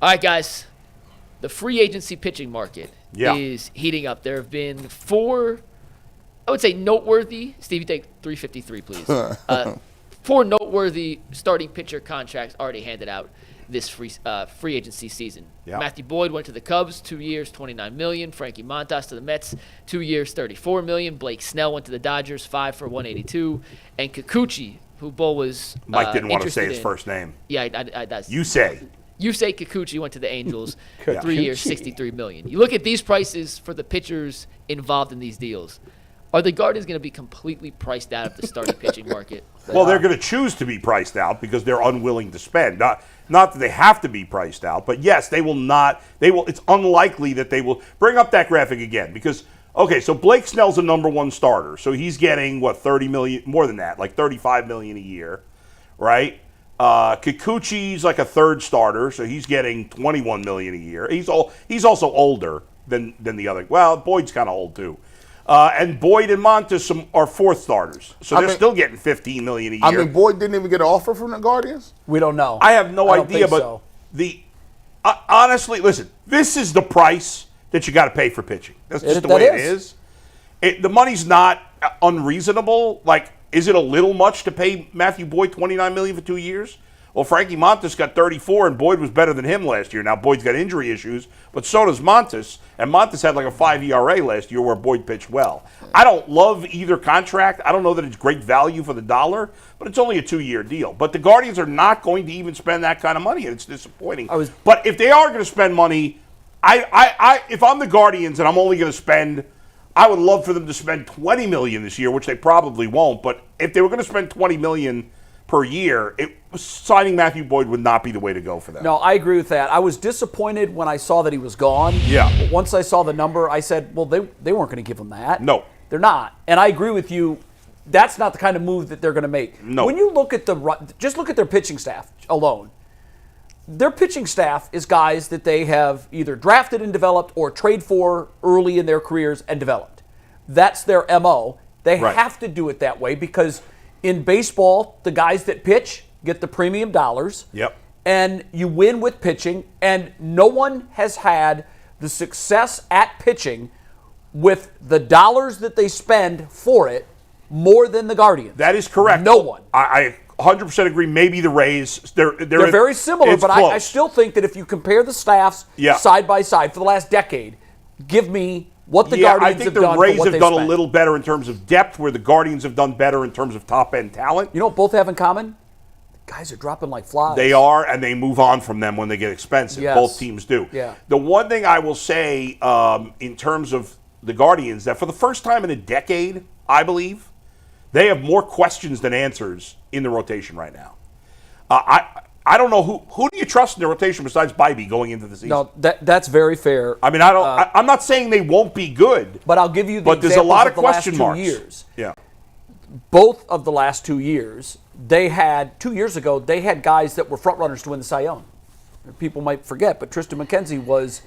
All right, guys. The free agency pitching market is heating up. There have been 4, I would say, noteworthy. Steve, you take 353, please. 4 noteworthy starting pitcher contracts already handed out this free agency season. Yep. Matthew Boyd went to the Cubs, 2 years, $29 million. Frankie Montas to the Mets, 2 years, $34 million. Blake Snell went to the Dodgers, 5 for $182. And Kikuchi, who Bull was Mike didn't want to say his first name. Yeah, that's Yusei Kikuchi went to the Angels, 3 years, $63 million. You look at these prices for the pitchers involved in these deals. Are the Guardians going to be completely priced out of the starting pitching market? Well, they're going to choose to be priced out because they're unwilling to spend. Not that they have to be priced out, but yes, they will not. They will. It's unlikely that they will. Bring up that graphic again because, okay, so Blake Snell's a number 1 starter, so he's getting, what, $30 million, more than that, like $35 million a year, right? Kikuchi's like a 3rd starter, so he's getting $21 million a year. He's also older than the other. Well, Boyd's kind of old too. And Boyd and Montas are 4th starters, so they're still getting $15 million a year. I mean, Boyd didn't even get an offer from the Guardians. We don't know. I have no idea, but honestly, listen, this is the price that you got to pay for pitching. That's just the way it is. The money's not unreasonable. Like, is it a little much to pay Matthew Boyd $29 million for 2 years? Well, Frankie Montas got 34, and Boyd was better than him last year. Now, Boyd's got injury issues, but so does Montas. And Montas had like a 5 ERA last year where Boyd pitched well. I don't love either contract. I don't know that it's great value for the dollar, but it's only a 2-year deal. But the Guardians are not going to even spend that kind of money, and it's disappointing. But if they are going to spend money, if I'm the Guardians and I'm only going to spend, I would love for them to spend $20 million this year, which they probably won't. But if they were going to spend $20 million per year, signing Matthew Boyd would not be the way to go for them. No, I agree with that. I was disappointed when I saw that he was gone. Yeah. But once I saw the number, I said, well, they weren't going to give him that. No. They're not. And I agree with you. That's not the kind of move that they're going to make. No. When you look at just look at their pitching staff alone. Their pitching staff is guys that they have either drafted and developed or trade for early in their careers and developed. That's their MO. They have to do it that way because in baseball, the guys that pitch get the premium dollars. Yep. And you win with pitching, and no one has had the success at pitching with the dollars that they spend for it more than the Guardians. That is correct. No one. I 100% agree. Maybe the Rays. They're very similar, but I still think that if you compare the staffs side by side for the last decade, give me what the Guardians have done. I think the Rays have done a little better in terms of depth, where the Guardians have done better in terms of top-end talent. You know what both have in common? Guys are dropping like flies. They are, and they move on from them when they get expensive. Yes. Both teams do. Yeah. The one thing I will say in terms of the Guardians, that for the first time in a decade, I believe, they have more questions than answers in the rotation right now. I don't know who do you trust in the rotation besides Bybee going into the season. No, that's very fair. I mean, I'm not saying they won't be good, but I'll give you the but there's a lot of the question last 2 marks. Years. Yeah, both of the last 2 years, they had 2 years ago. They had guys that were front runners to win the Cy Young. People might forget, but Tristan McKenzie was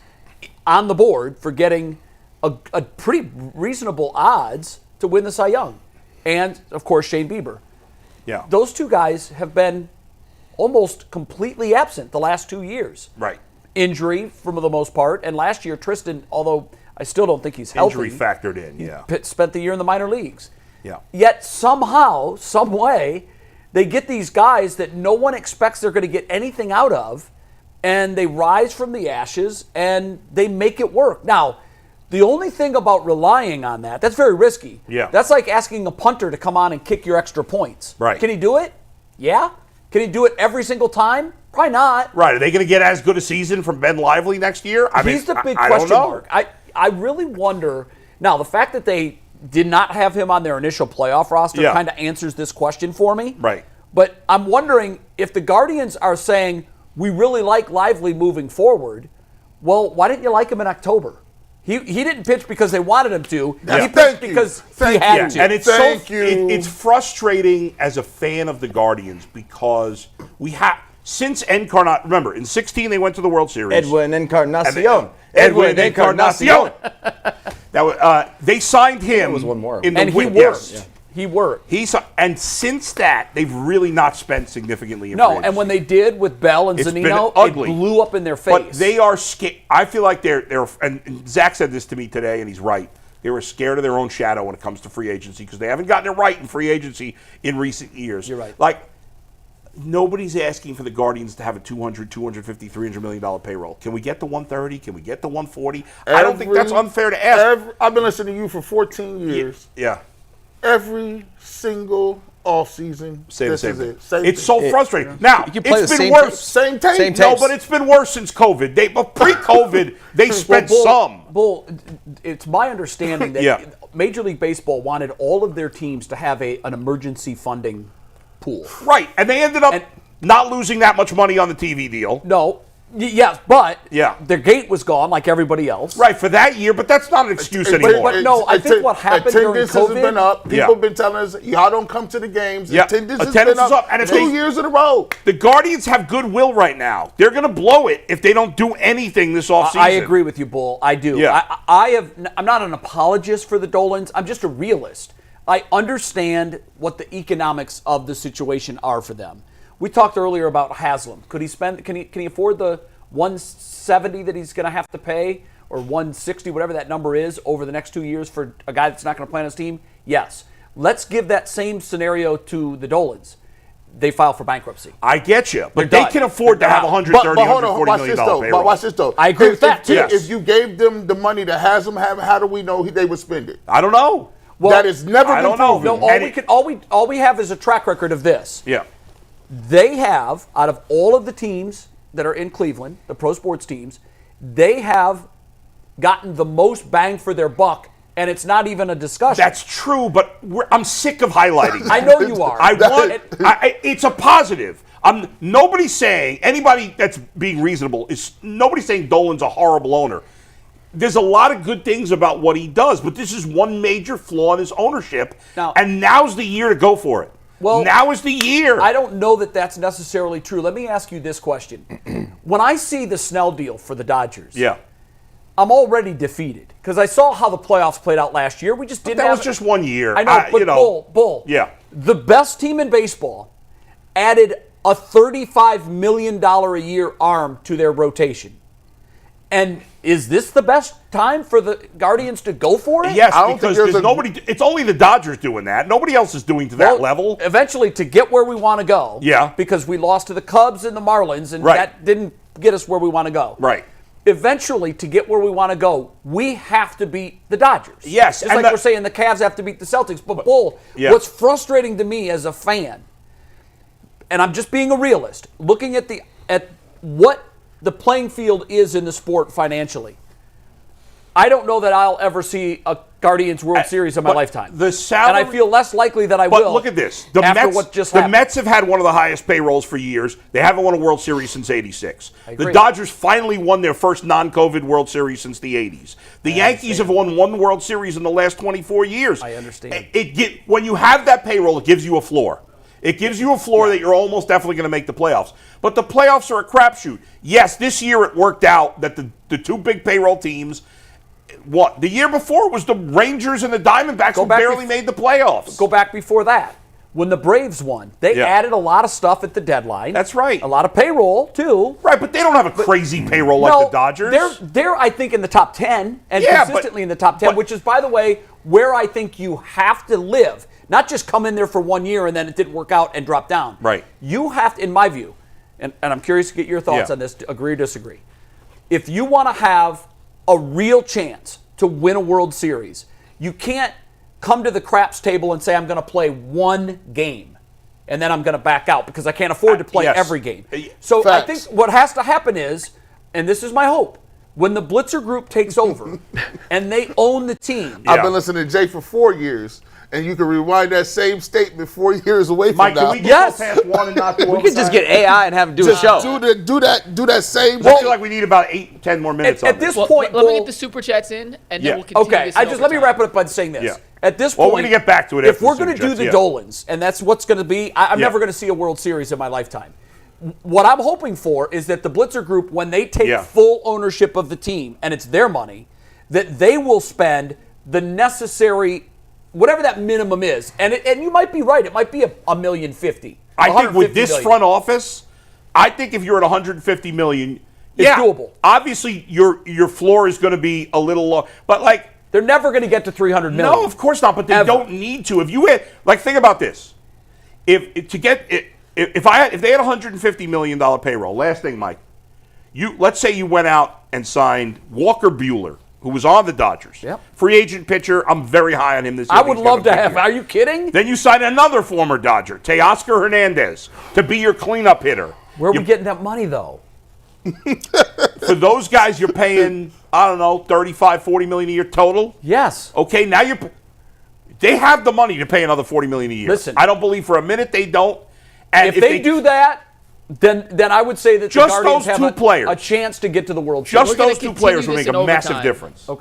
on the board for getting a pretty reasonable odds to win the Cy Young, and of course Shane Bieber. Yeah, those two guys have been almost completely absent the last 2 years. Right. Injury for the most part. And last year, Tristan, although I still don't think he's healthy. Injury factored in, yeah. Spent the year in the minor leagues. Yeah. Yet somehow, some way, they get these guys that no one expects they're going to get anything out of, and they rise from the ashes, and they make it work. Now, the only thing about relying on that's very risky. Yeah. That's like asking a punter to come on and kick your extra points. Right. Can he do it? Yeah. Can he do it every single time? Probably not. Right. Are they going to get as good a season from Ben Lively next year? He's the big question mark. I really wonder. Now, the fact that they did not have him on their initial playoff roster kind of answers this question for me. Right. But I'm wondering if the Guardians are saying, we really like Lively moving forward, well, why didn't you like him in October? He didn't pitch because they wanted him to. Yeah. He pitched because he had to. And it's frustrating as a fan of the Guardians because we have since Encarnacion. Remember, in 2016 they went to the World Series. Edwin Encarnacion. Edwin Encarnacion. They signed him. There was one more. And he worked. He worked. And since that, they've really not spent significantly in free No, and when they did with Bell and It's Zanino, been ugly. it blew up in their face. But they are scared. I feel like they're and Zach said this to me today, and he's right. They were scared of their own shadow when it comes to free agency because they haven't gotten it right in free agency in recent years. You're right. Like, nobody's asking for the Guardians to have a $200, $250, $300 million payroll. Can we get to 130? Can we get to 140? I don't think that's unfair to ask. I've been listening to you for 14 years. Yeah. Every single offseason, Say the same thing. It's so frustrating. Now, You can play it's the been same worse. tapes. Same tape. Same No, tapes. but it's been worse since COVID. But pre-COVID, they spent some. Bull, it's my understanding that Yeah. Major League Baseball wanted all of their teams to have an emergency funding pool. Right, and they ended up not losing that much money on the TV deal. No, yes, but Yeah. their gate was gone like everybody else. Right, for that year, but that's not an excuse But- anymore. but no, I think what happened during attendance has COVID- been up. People Yeah. have been telling us, y'all don't come to the games. Yeah. Attendance has Attendance been is up, and if 2 they- years in a row. The Guardians have goodwill right now. They're going to blow it if they don't do anything this offseason. I agree with you, Bull. I do. Yeah. I'm not an apologist for the Dolans. I'm just a realist. I understand what the economics of the situation are for them. We talked earlier about Haslam. Could he spend? Can he afford the 170 that he's going to have to pay, or 160, whatever that number is, over the next 2 years for a guy that's not going to play on his team? Yes. Let's give that same scenario to the Dolans. They file for bankruptcy. I get you, but They're they done. can afford to They're have done. 130, But hold on, $140 watch million this though. payroll. But watch this though. I agree with that, too. Yes. If you gave them the money to Haslam have, how do we know they would spend it? I don't know. Well, that is never I been don't know. proven. No, And all we have is a track record of this. Yeah. They have, out of all of the teams that are in Cleveland, the pro sports teams, they have gotten the most bang for their buck, and it's not even a discussion. That's true, but I'm sick of highlighting. I know you are. It's a positive. Nobody's saying, anybody that's being reasonable, nobody's saying Dolan's a horrible owner. There's a lot of good things about what he does, but this is one major flaw in his ownership, and now's the year to go for it. Well, now is the year. I don't know that that's necessarily true. Let me ask you this question. When I see the Snell deal for the Dodgers, Yeah. I'm already defeated because I saw how the playoffs played out last year. We just didn't That have was just 1 year. I know, but Bull. Yeah. The best team in baseball added a $35 million a year arm to their rotation. And is this the best time for the Guardians to go for it? Yes, I don't because think there's nobody. It's only the Dodgers doing that. Nobody else is doing to that level. Eventually, to get where we want to go. Yeah. Because we lost to the Cubs and the Marlins, and Right. that didn't get us where we want to go. Right. Eventually, to get where we want to go, we have to beat the Dodgers. Yes, Just and like we're saying the Cavs have to beat the Celtics. But, Bull, Yeah. what's frustrating to me as a fan, and I'm just being a realist, looking at what the playing field is in the sport financially, I don't know that I'll ever see a Guardians World Series in my but lifetime. the salary- and I feel less likely that I But will. look at this. after what just the happened. Mets have had one of the highest payrolls for years. They haven't won a World Series since '86. agree. The Dodgers finally won their first non-COVID World Series since the '80s. The Yankees have won one World Series in the last 24 years. I understand. When you have that payroll, it gives you a floor. It gives you a floor that you're almost definitely going to make the playoffs. But the playoffs are a crapshoot. Yes, this year it worked out that the two big payroll teams. What? The year before was the Rangers and the Diamondbacks who barely made the playoffs. Go back before that. When the Braves won, they added a lot of stuff at the deadline. That's right. A lot of payroll, too. Right, but they don't have a crazy payroll like the Dodgers. They're, I think, in the top 10 and consistently in the top 10, which is, by the way, where I think you have to live. Not just come in there for 1 year and then it didn't work out and drop down. Right. You have to, in my view, and I'm curious to get your thoughts on this, agree or disagree. If you want to have a real chance to win a World Series, you can't come to the craps table and say, I'm going to play one game and then I'm going to back out because I can't afford to play every game. So Facts. I think what has to happen is, and this is my hope, when the Blitzer Group takes over and they own the team. I've been listening to Jay for 4 years, and you can rewind that same statement 4 years away from Mike, now. can we go past one and not two? We could just get AI and have him do a show. do that same. I feel like we need about 8-10 more minutes At on this this. point, let me Bull- get the super chats in, and then Yeah. we'll continue. Okay, this in let me overtime. wrap it up by saying this. Yeah. At this Well, point, we're gonna get back to it If after we're the going to Super do the Jets, yeah. Dolans, and that's what's going to be, I'm Yeah. never going to see a World Series in my lifetime. What I'm hoping for is that the Blitzer Group, when they take full ownership of the team, and it's their money, that they will spend the necessary whatever that minimum is, and you might be right. It might be $1.05 million. I think with this front office, I think if you're at $150 million, it's doable. Obviously, your floor is going to be a little low, but like they're never going to get to $300 million. No, of course not. But they don't need to. If you had think about this, if they had $150 million payroll. Last thing, Mike, let's say you went out and signed Walker Buehler, who was on the Dodgers. Yep. Free agent pitcher. I'm very high on him this year. I would love to have. Are you kidding? Then you sign another former Dodger, Teoscar Hernandez, to be your cleanup hitter. Where are we getting that money, though? For those guys, you're paying, I don't know, $35-40 million a year total? Yes. Okay, now they have the money to pay another $40 million a year. Listen. I don't believe for a minute they don't. And if they do that, then I would say that the just Guardians those have two players. a chance to get to the World Series. Just those two players will make a massive difference. Okay.